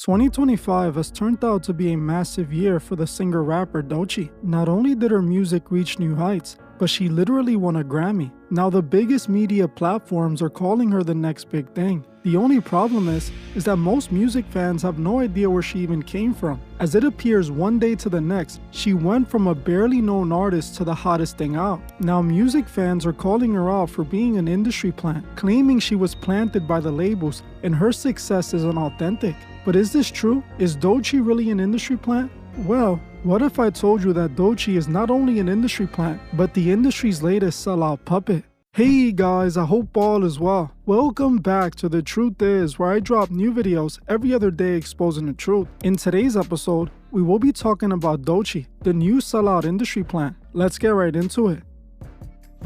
2025 has turned out to be a massive year for the singer-rapper Doechii. Not only did her music reach new heights, but she literally won a Grammy. Now the biggest media platforms are calling her the next big thing. The only problem is that most music fans have no idea where she even came from, as it appears one day to the next, she went from a barely known artist to the hottest thing out. Now music fans are calling her out for being an industry plant, claiming she was planted by the labels and her success isn't authentic. But is this true? Is Doechii really an industry plant? Well, what if I told you that Doechii is not only an industry plant, but the industry's latest sellout puppet? Hey guys, I hope all is well. Welcome back to The Truth Is, where I drop new videos every other day exposing the truth. In today's episode, we will be talking about Doechii, the new sellout industry plant. Let's get right into it.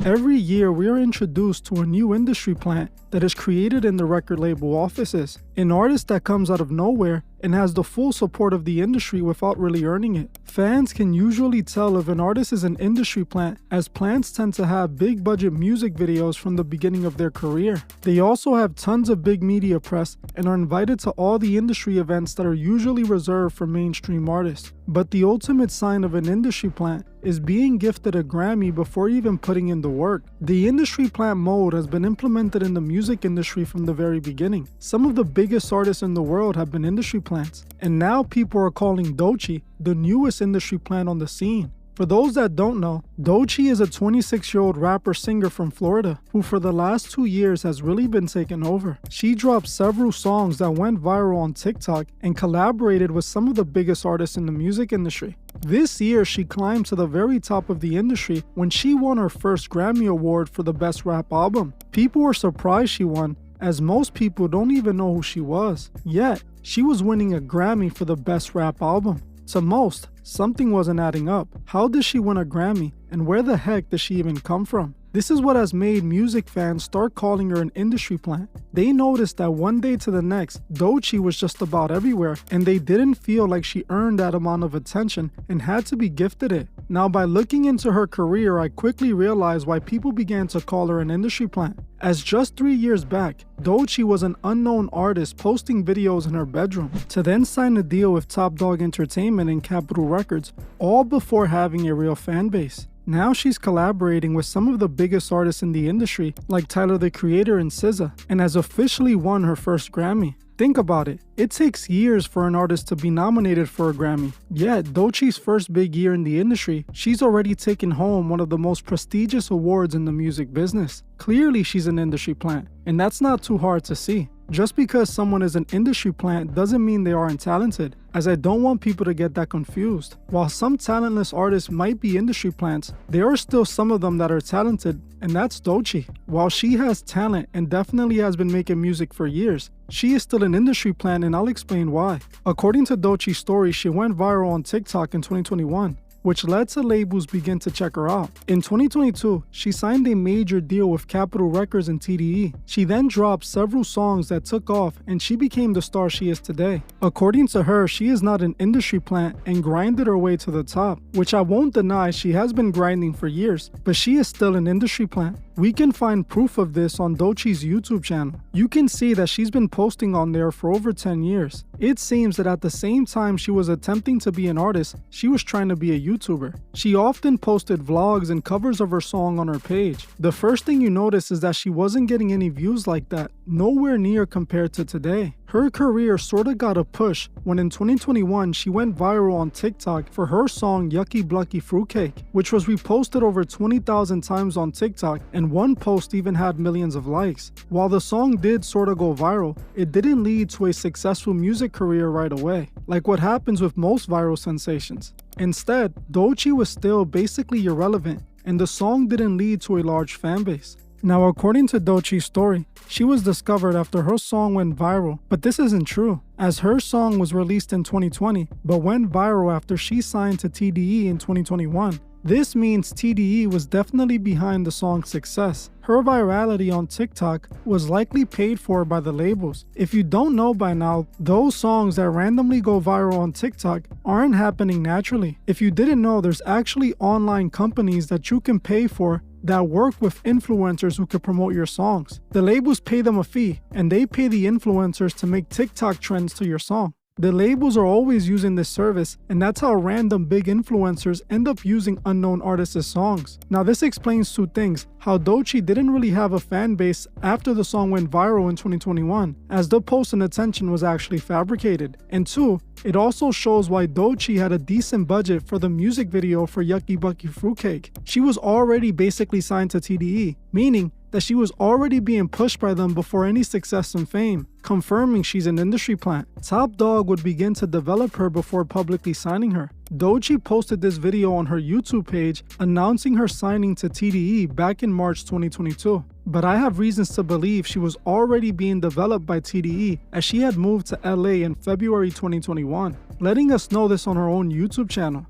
Every year, we are introduced to a new industry plant that is created in the record label offices. An artist that comes out of nowhere and has the full support of the industry without really earning it. Fans can usually tell if an artist is an industry plant, as plants tend to have big budget music videos from the beginning of their career. They also have tons of big media press and are invited to all the industry events that are usually reserved for mainstream artists. But the ultimate sign of an industry plant is being gifted a Grammy before even putting in the work. The industry plant mode has been implemented in the music industry from the very beginning. Some of the biggest artists in the world have been industry plants, and now people are calling Doechii the newest industry plant on the scene. For those that don't know, Doechii is a 26-year-old rapper-singer from Florida who for the last 2 years has really been taken over. She dropped several songs that went viral on TikTok and collaborated with some of the biggest artists in the music industry. This year, she climbed to the very top of the industry when she won her first Grammy Award for the Best Rap Album. People were surprised she won, as most people don't even know who she was. Yet, she was winning a Grammy for the Best Rap Album. To most, something wasn't adding up. How did she win a Grammy, and where the heck did she even come from? This is what has made music fans start calling her an industry plant. They noticed that one day to the next, Doechii was just about everywhere, and they didn't feel like she earned that amount of attention and had to be gifted it. Now, by looking into her career, I quickly realized why people began to call her an industry plant. As just 3 years back, Doechii was an unknown artist posting videos in her bedroom, to then sign a deal with Top Dog Entertainment and Capitol Records, all before having a real fan base. Now she's collaborating with some of the biggest artists in the industry, like Tyler the Creator and SZA, and has officially won her first Grammy. Think about it. It takes years for an artist to be nominated for a Grammy. Yet, Doechii's first big year in the industry, she's already taken home one of the most prestigious awards in the music business. Clearly, she's an industry plant, and that's not too hard to see. Just because someone is an industry plant doesn't mean they aren't talented, as I don't want people to get that confused. While some talentless artists might be industry plants, there are still some of them that are talented, and that's Doechii. While she has talent and definitely has been making music for years, she is still an industry plant, and I'll explain why. According to Doechii's story, she went viral on TikTok in 2021. Which led to labels begin to check her out. In 2022, she signed a major deal with Capitol Records and TDE. She then dropped several songs that took off, and she became the star she is today. According to her, she is not an industry plant and grinded her way to the top, which I won't deny she has been grinding for years, but she is still an industry plant. We can find proof of this on Doechii's YouTube channel. You can see that she's been posting on there for over 10 years. It seems that at the same time she was attempting to be an artist, she was trying to be a YouTuber. She often posted vlogs and covers of her song on her page. The first thing you notice is that she wasn't getting any views like that, nowhere near compared to today. Her career sorta got a push when in 2021 she went viral on TikTok for her song Yucky Blucky Fruitcake, which was reposted over 20,000 times on TikTok, and one post even had millions of likes. While the song did sorta go viral, it didn't lead to a successful music career right away, like what happens with most viral sensations. Instead, Doechii was still basically irrelevant, and the song didn't lead to a large fan base. Now, according to Doechii's story, she was discovered after her song went viral, but this isn't true, as her song was released in 2020, but went viral after she signed to TDE in 2021. This means TDE was definitely behind the song's success. Her virality on TikTok was likely paid for by the labels. If you don't know by now, those songs that randomly go viral on TikTok aren't happening naturally. If you didn't know, there's actually online companies that you can pay for that work with influencers who can promote your songs. The labels pay them a fee, and they pay the influencers to make TikTok trends to your song. The labels are always using this service, and that's how random big influencers end up using unknown artists' songs. Now this explains two things: how Doechii didn't really have a fan base after the song went viral in 2021, as the post and attention was actually fabricated. And two, it also shows why Doechii had a decent budget for the music video for Yucky Bucky Fruitcake. She was already basically signed to TDE, meaning that she was already being pushed by them before any success and fame, confirming she's an industry plant. Top Dog would begin to develop her before publicly signing her. Doechii posted this video on her YouTube page announcing her signing to TDE back in March 2022. But I have reasons to believe she was already being developed by TDE, as she had moved to LA in February 2021, letting us know this on her own YouTube channel.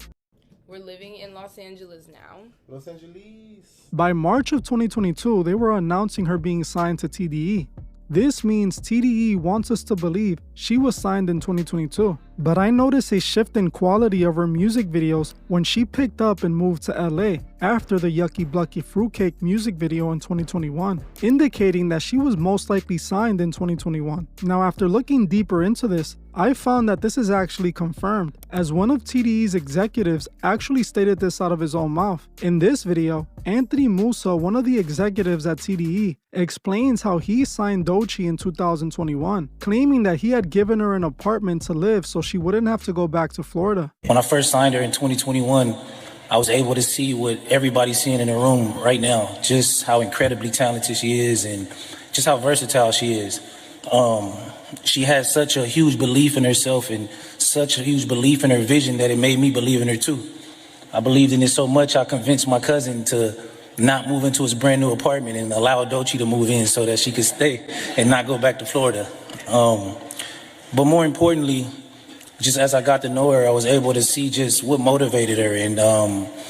We're living in Los Angeles now. Los Angeles. By March of 2022, they were announcing her being signed to TDE. This means TDE wants us to believe she was signed in 2022. But I noticed a shift in quality of her music videos when she picked up and moved to LA after the Yucky Bucky Fruitcake music video in 2021, indicating that she was most likely signed in 2021. Now, after looking deeper into this, I found that this is actually confirmed, as one of TDE's executives actually stated this out of his own mouth. In this video, Anthony Musa, one of the executives at TDE, explains how he signed Doechii in 2021, claiming that he had given her an apartment to live so she wouldn't have to go back to Florida. When I first signed her in 2021, I was able to see what everybody's seeing in the room right now, just how incredibly talented she is and just how versatile she is. She has such a huge belief in herself and such a huge belief in her vision that it made me believe in her too. I believed in it so much, I convinced my cousin to not move into his brand new apartment and allow Doechii to move in so that she could stay and not go back to Florida. But more importantly, just as I got to know her, I was able to see just what motivated her and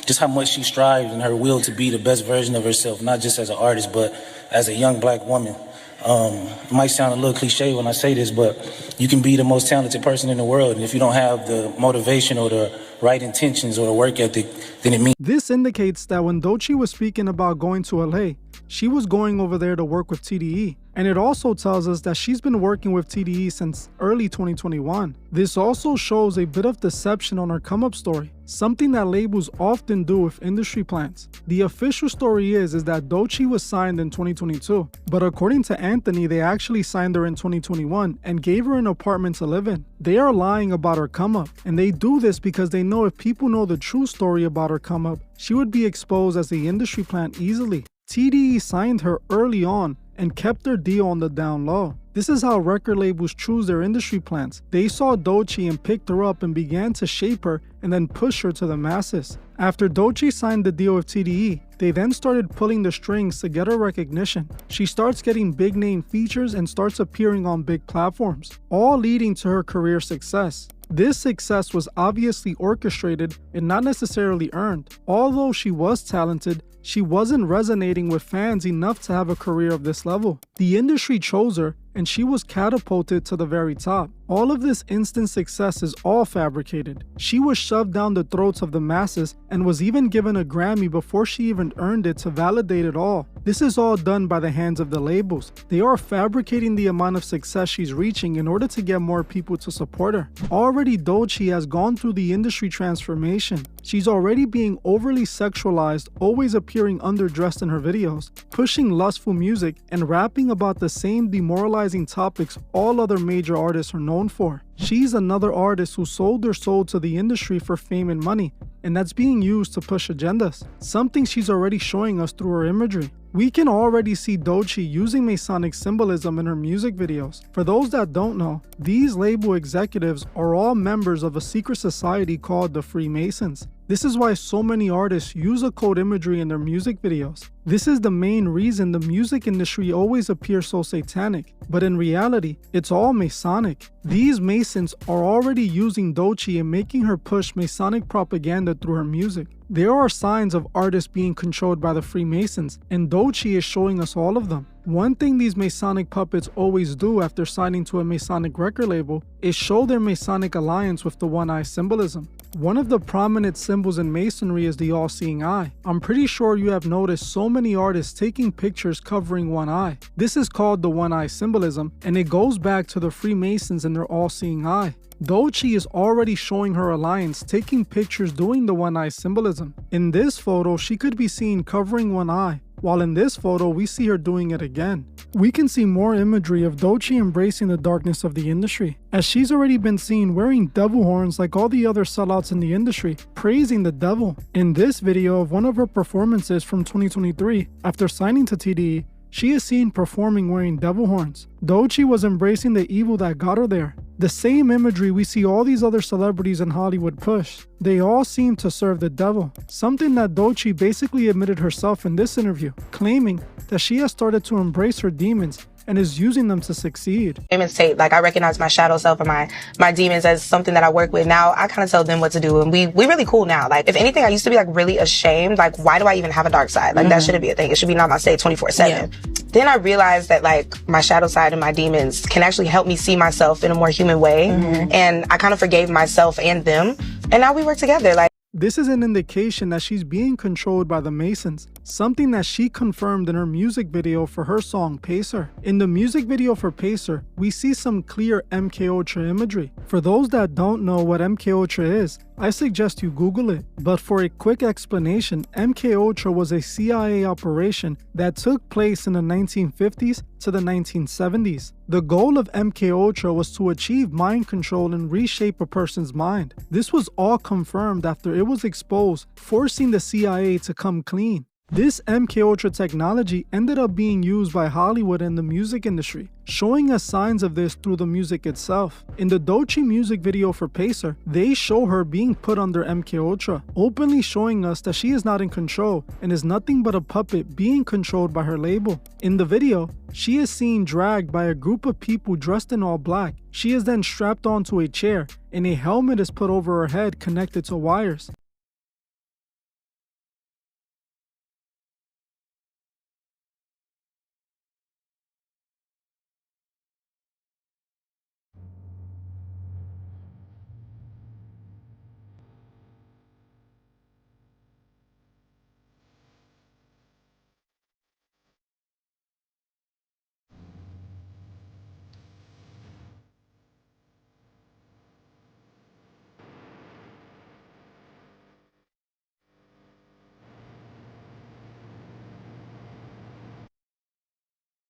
just how much she strived and her will to be the best version of herself, not just as an artist, but as a young black woman. It might sound a little cliche when I say this, but you can be the most talented person in the world, and if you don't have the motivation or the right intentions or the work ethic, then it means... This indicates that when Doechii was speaking about going to LA, she was going over there to work with TDE. And it also tells us that she's been working with TDE since early 2021. This also shows a bit of deception on her come-up story, something that labels often do with industry plants. The official story is that Doechii was signed in 2022, but according to Anthony, they actually signed her in 2021 and gave her an apartment to live in. They are lying about her come-up, and they do this because they know if people know the true story about her come-up, she would be exposed as the industry plant easily. TDE signed her early on and kept their deal on the down low. This is how record labels choose their industry plants. They saw Doechii and picked her up and began to shape her and then push her to the masses. After Doechii signed the deal with TDE, they then started pulling the strings to get her recognition. She starts getting big name features and starts appearing on big platforms, all leading to her career success. This success was obviously orchestrated and not necessarily earned. Although she was talented, she wasn't resonating with fans enough to have a career of this level. The industry chose her, and she was catapulted to the very top. All of this instant success is all fabricated. She was shoved down the throats of the masses and was even given a Grammy before she even earned it to validate it all. This is all done by the hands of the labels. They are fabricating the amount of success she's reaching in order to get more people to support her. Already Doechii has gone through the industry transformation. She's already being overly sexualized, always appearing underdressed in her videos, pushing lustful music, and rapping about the same demoralizing topics all other major artists are known for. She's another artist who sold her soul to the industry for fame and money, and that's being used to push agendas, something she's already showing us through her imagery. We can already see Doechii using Masonic symbolism in her music videos. For those that don't know, these label executives are all members of a secret society called the Freemasons. This is why so many artists use occult imagery in their music videos. This is the main reason the music industry always appears so satanic, but in reality, it's all Masonic. These Masons are already using Doechii and making her push Masonic propaganda through her music. There are signs of artists being controlled by the Freemasons, and Doechii is showing us all of them. One thing these Masonic puppets always do after signing to a Masonic record label is show their Masonic alliance with the one-eye symbolism. One of the prominent symbols in Masonry is the all-seeing eye. I'm pretty sure you have noticed so many artists taking pictures covering one eye. This is called the one-eye symbolism, and it goes back to the Freemasons and their all-seeing eye. Doechii is already showing her alliance taking pictures doing the one-eye symbolism. In this photo, she could be seen covering one eye, while in this photo, we see her doing it again. We can see more imagery of Doechii embracing the darkness of the industry, as she's already been seen wearing devil horns like all the other sellouts in the industry, praising the devil. In this video of one of her performances from 2023, after signing to TDE, she is seen performing wearing devil horns. Doechii was embracing the evil that got her there. The same imagery we see all these other celebrities in Hollywood push. They all seem to serve the devil, something that Doechii basically admitted herself in this interview, claiming that she has started to embrace her demons and is using them to succeed. Demons take, like, I recognize my shadow self or my demons as something that I work with. Now I kind of tell them what to do, and we really cool now. Like, if anything, I used to be like really ashamed. Like, why do I even have a dark side? Like, that shouldn't be a thing. It should be namaste 24/7. Then I realized that, like, my shadow side and my demons can actually help me see myself in a more human way. And I kind of forgave myself and them, and now we work together. Like, this is an indication that she's being controlled by the Masons, something that she confirmed in her music video for her song Pacer. In the music video for Pacer, we see some clear MK Ultra imagery. For those that don't know what MK Ultra is, I suggest you Google it. But for a quick explanation, MK Ultra was a CIA operation that took place in the 1950s to the 1970s. The goal of MK Ultra was to achieve mind control and reshape a person's mind. This was all confirmed after it was exposed, forcing the CIA to come clean. This MK Ultra technology ended up being used by Hollywood and the music industry, showing us signs of this through the music itself. In the Doechii music video for Pacer, they show her being put under MK Ultra, openly showing us that she is not in control and is nothing but a puppet being controlled by her label. In the video, she is seen dragged by a group of people dressed in all black. She is then strapped onto a chair, and a helmet is put over her head connected to wires.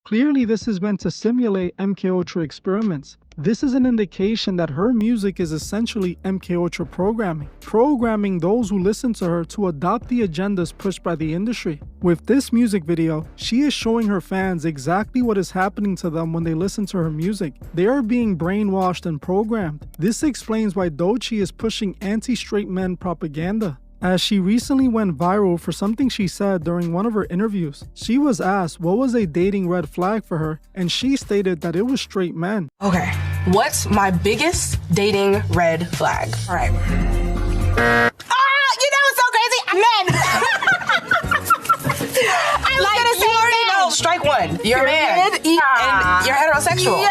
Clearly, this is meant to simulate MK Ultra experiments. This is an indication that her music is essentially MK Ultra programming those who listen to her to adopt the agendas pushed by the industry. With this music video, she is showing her fans exactly what is happening to them when they listen to her music. They are being brainwashed and programmed. This explains why Doechii is pushing anti-straight men propaganda, as she recently went viral for something she said during one of her interviews. She was asked what was a dating red flag for her, and she stated that it was straight men. okay, what's my biggest dating red flag? All right. You know what's so crazy? Men. I was gonna say, you already know. Strike one. You're a man. And you're heterosexual.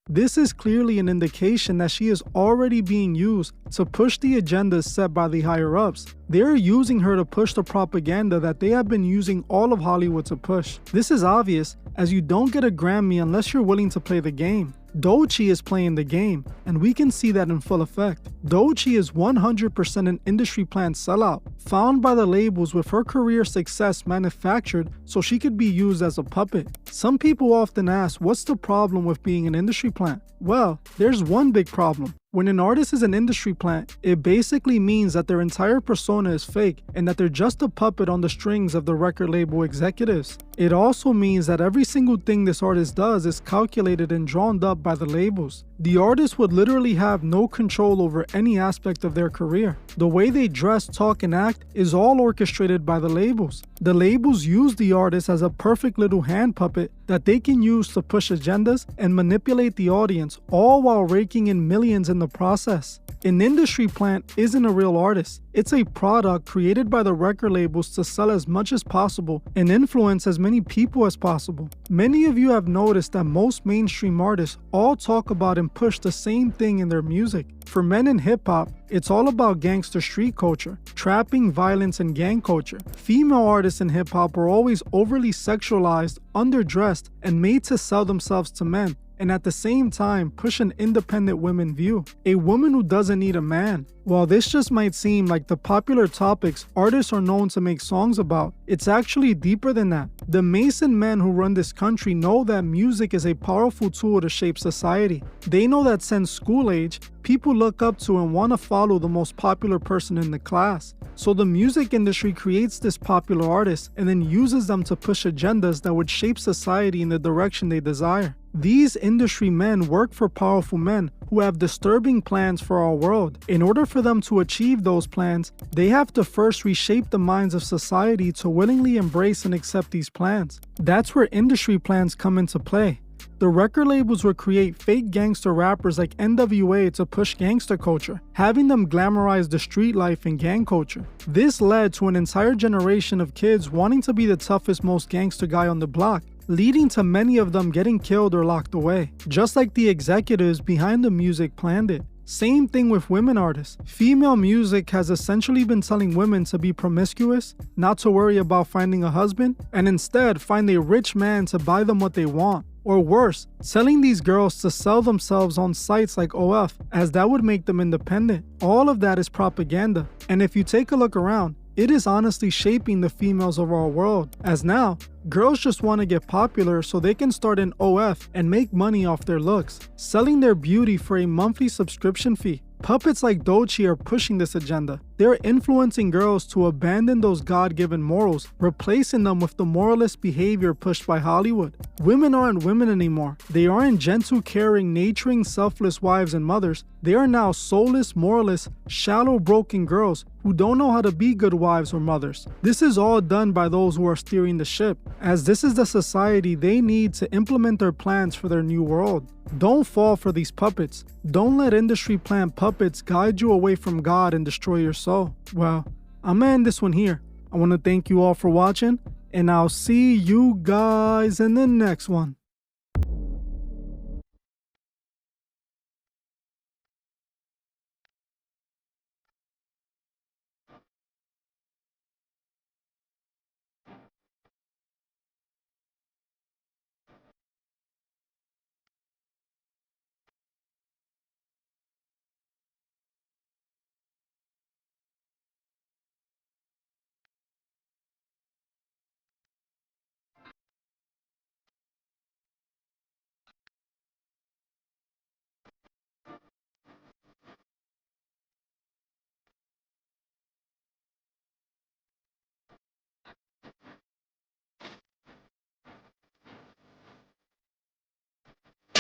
This is clearly an indication that she is already being used to push the agendas set by the higher-ups. They are using her to push the propaganda that they have been using all of Hollywood to push. This is obvious, as you don't get a Grammy unless you're willing to play the game. Doechii is playing the game, and we can see that in full effect. Doechii is 100% an industry plant sellout, found by the labels with her career success manufactured so she could be used as a puppet. Some people often ask, what's the problem with being an industry plant? Well, there's one big problem. When an artist is an industry plant, it basically means that their entire persona is fake and that they're just a puppet on the strings of the record label executives. It also means that every single thing this artist does is calculated and drawn up by the labels. The artist would literally have no control over any aspect of their career. The way they dress, talk, and act is all orchestrated by the labels. The labels use the artist as a perfect little hand puppet that they can use to push agendas and manipulate the audience, all while raking in millions in the process. An industry plant isn't a real artist. It's a product created by the record labels to sell as much as possible and influence as many people as possible. Many of you have noticed that most mainstream artists all talk about and push the same thing in their music. For men in hip-hop, it's all about gangster street culture, trapping, violence, and gang culture. Female artists in hip-hop are always overly sexualized, underdressed, and made to sell themselves to men, and at the same time push an independent women view, a woman who doesn't need a man. While this just might seem like the popular topics artists are known to make songs about, it's actually deeper than that. The Mason men who run this country know that music is a powerful tool to shape society. They know that since school age, people look up to and want to follow the most popular person in the class. So the music industry creates this popular artist and then uses them to push agendas that would shape society in the direction they desire. These industry men work for powerful men who have disturbing plans for our world. In order for them to achieve those plans, they have to first reshape the minds of society to willingly embrace and accept these plans. That's where industry plans come into play. The record labels would create fake gangster rappers like NWA to push gangster culture, having them glamorize the street life and gang culture. This led to an entire generation of kids wanting to be the toughest, most gangster guy on the block, leading to many of them getting killed or locked away, just like the executives behind the music planned it. Same thing with women artists. Female music has essentially been telling women to be promiscuous, not to worry about finding a husband, and instead find a rich man to buy them what they want. Or worse, telling these girls to sell themselves on sites like OF, as that would make them independent. All of that is propaganda. And if you take a look around, it is honestly shaping the females of our world, as now, girls just want to get popular so they can start an OF and make money off their looks, selling their beauty for a monthly subscription fee. Puppets like Doechii are pushing this agenda. They're influencing girls to abandon those God-given morals, replacing them with the moralist behavior pushed by Hollywood. Women aren't women anymore. They aren't gentle, caring, nurturing, selfless wives and mothers. They are now soulless, moralist, shallow, broken girls who don't know how to be good wives or mothers. This is all done by those who are steering the ship, as this is the society they need to implement their plans for their new world. Don't fall for these puppets. Don't let industry plan puppets guide you away from God and destroy your soul. Well, I'm gonna end this one here. I want to thank you all for watching, and I'll see you guys in the next one.